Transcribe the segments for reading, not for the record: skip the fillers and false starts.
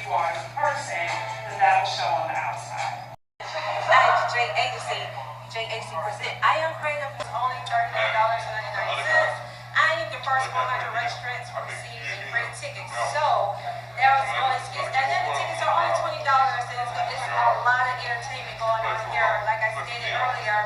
you are as a person, then that will show on the outside. J Agency present. I am creative. It's only $39.99. I am the first 100 restaurants to receive a free ticket. So there was no excuse. And then the tickets are only $20. And it's a lot of entertainment going on here. Like I stated earlier.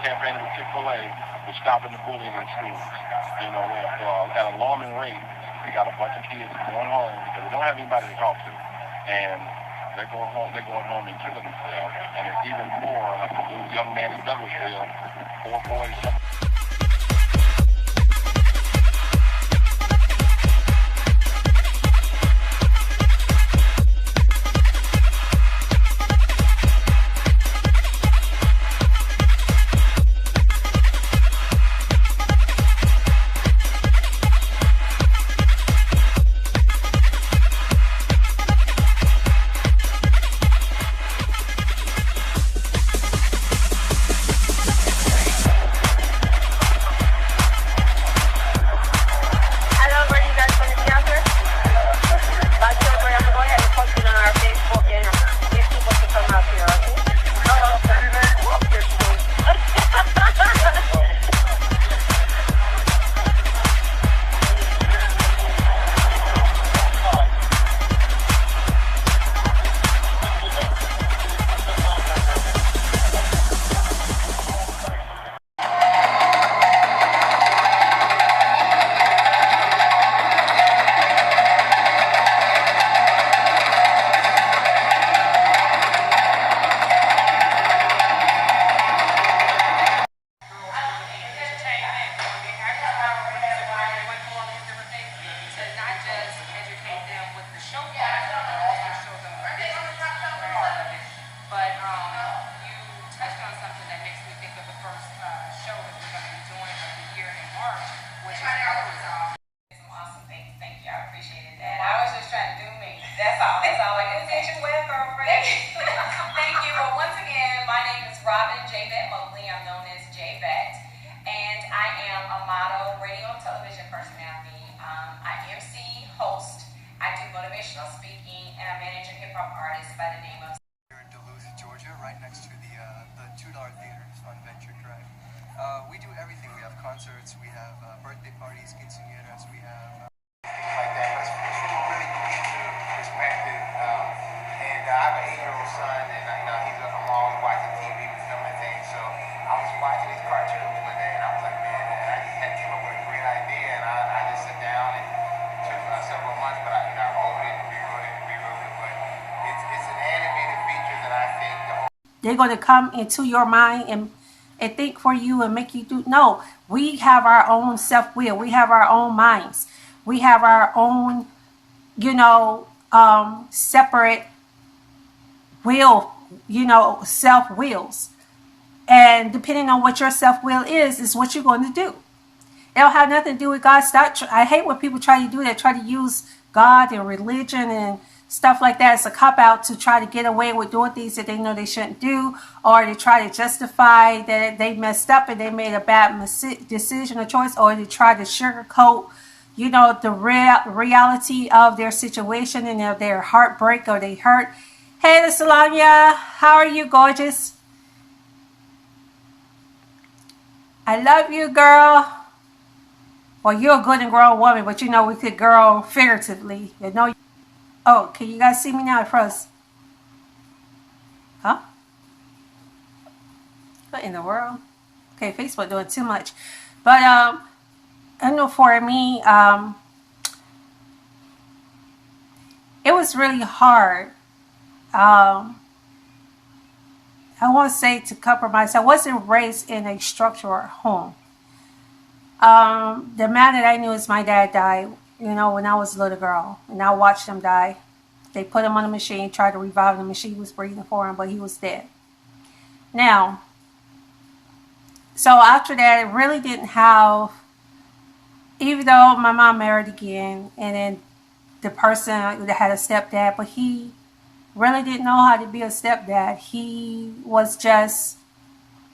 Campaign with Chick-fil-A was stopping the bullying in schools. You know, at an alarming rate, they got a bunch of kids going home because they don't have anybody to talk to. And they're going home and killing themselves. And it's even more like the little young man in Douglasville, 4 boys. We do everything. We have concerts, we have birthday parties, quinceañeras, we have things like that. It's really unique perspective. And I have an 8-year-old son, and I'm always watching TV, filming things. So I was watching these cartoons one day, and I was like, man, and I just had came up with a great idea, and I just sat down and it took several months, but I wrote it and rewrote it and rewrote it. But it's an animated feature that I think they're going to come into your mind and think for you and make you do. No, we have our own self-will. We have our own minds. We have our own, separate will, self-wills. And depending on what your self-will is what you're going to do. It don't have nothing to do with God. I hate when people try to do that, try to use God and religion and stuff like that as a cop-out to try to get away with doing things that they know they shouldn't do, or to try to justify that they messed up and they made a bad decision or choice, or to try to sugarcoat, the reality of their situation and of their heartbreak or they hurt. Hey, Salanya, how are you, gorgeous? I love you, girl. Well, you're a good and grown woman, but we could girl figuratively. Oh, can you guys see me now? I froze. Huh? What in the world? Okay, Facebook doing too much. But I know for me, was really hard. I want to say to compromise. I wasn't raised in a structured home. The man that I knew as my dad died, when I was a little girl, and I watched him die. They put him on a machine, tried to revive him. The machine was breathing for him, but he was dead. Now, so after that, it really didn't have, even though my mom married again, and then the person that had a stepdad, but he really didn't know how to be a stepdad. He was just,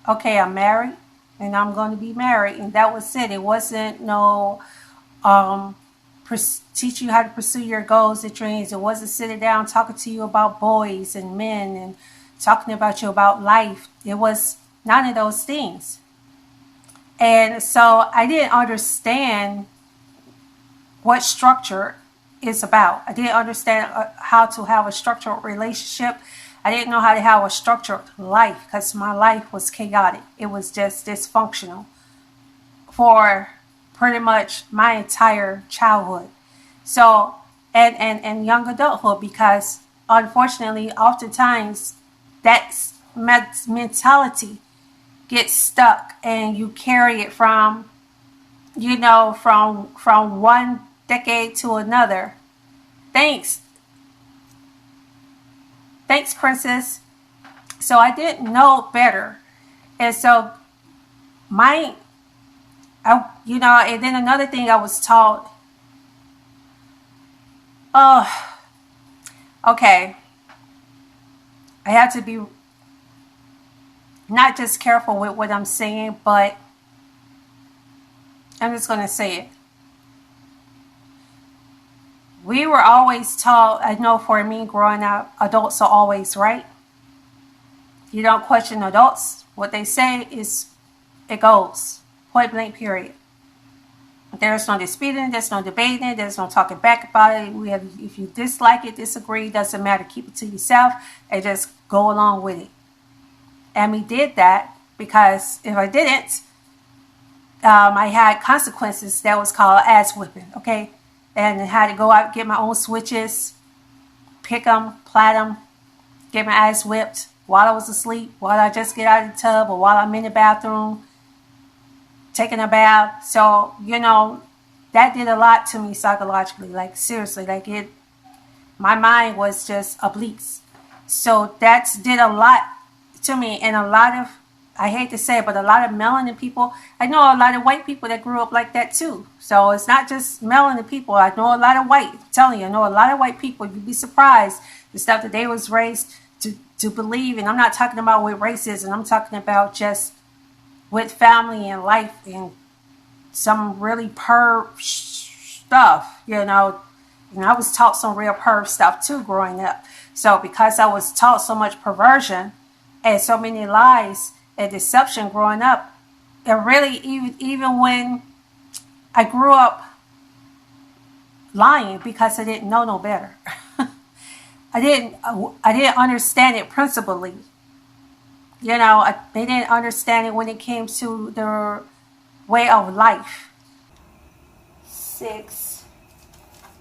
okay, I'm married, and I'm going to be married, and that was it. It wasn't no teach you how to pursue your goals and dreams. It wasn't sitting down talking to you about boys and men and talking about you about life. It was none of those things. And so I didn't understand what structure is about. I didn't understand how to have a structured relationship. I didn't know how to have a structured life because my life was chaotic. It was just dysfunctional for pretty much my entire childhood. So, and young adulthood, because unfortunately, oftentimes that mentality gets stuck and you carry it from one decade to another. Thanks, Princess. So I didn't know better, and so and then another thing I was taught. Oh, okay. I have to be not just careful with what I'm saying, but I'm just going to say it. We were always taught, I know for me growing up, adults are always right. You don't question adults. What they say is, it goes. Point blank, period. There's no disputing, there's no debating, there's no talking back about it. If you dislike it, disagree, doesn't matter. Keep it to yourself and just go along with it. And we did that because if I didn't, I had consequences that was called ass whipping, okay? And I had to go out, get my own switches, pick them, plait them, get my ass whipped while I was asleep, while I just get out of the tub, or while I'm in the bathroom taking a bath. So, that did a lot to me psychologically. Like, seriously, my mind was just obliques. So that did a lot to me. And a lot of, I hate to say it, but a lot of melanin people, I know a lot of white people that grew up like that too. So it's not just melanin people. I know a lot of white, I'm telling you, I know a lot of white people. You'd be surprised the stuff that they was raised to believe. And I'm not talking about with racism. I'm talking about just with family and life and some really perv stuff, And I was taught some real perv stuff too growing up. So because I was taught so much perversion and so many lies and deception growing up, it really, even when I grew up lying because I didn't know no better. I didn't understand it principally. They didn't understand it when it came to their way of life. 6,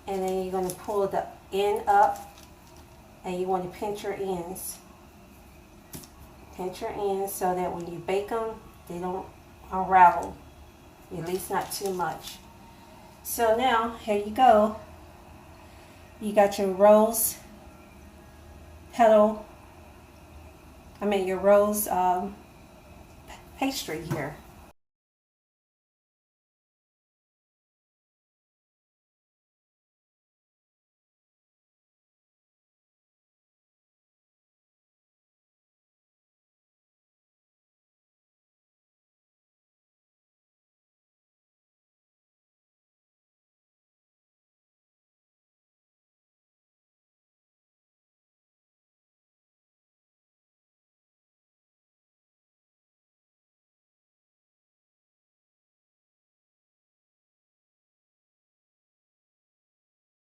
and then you're going to pull the end up, and you want to pinch your ends. Pinch your ends so that when you bake them, they don't unravel, at least not too much. So now, here you go. You got your rose petal, your rose pastry here.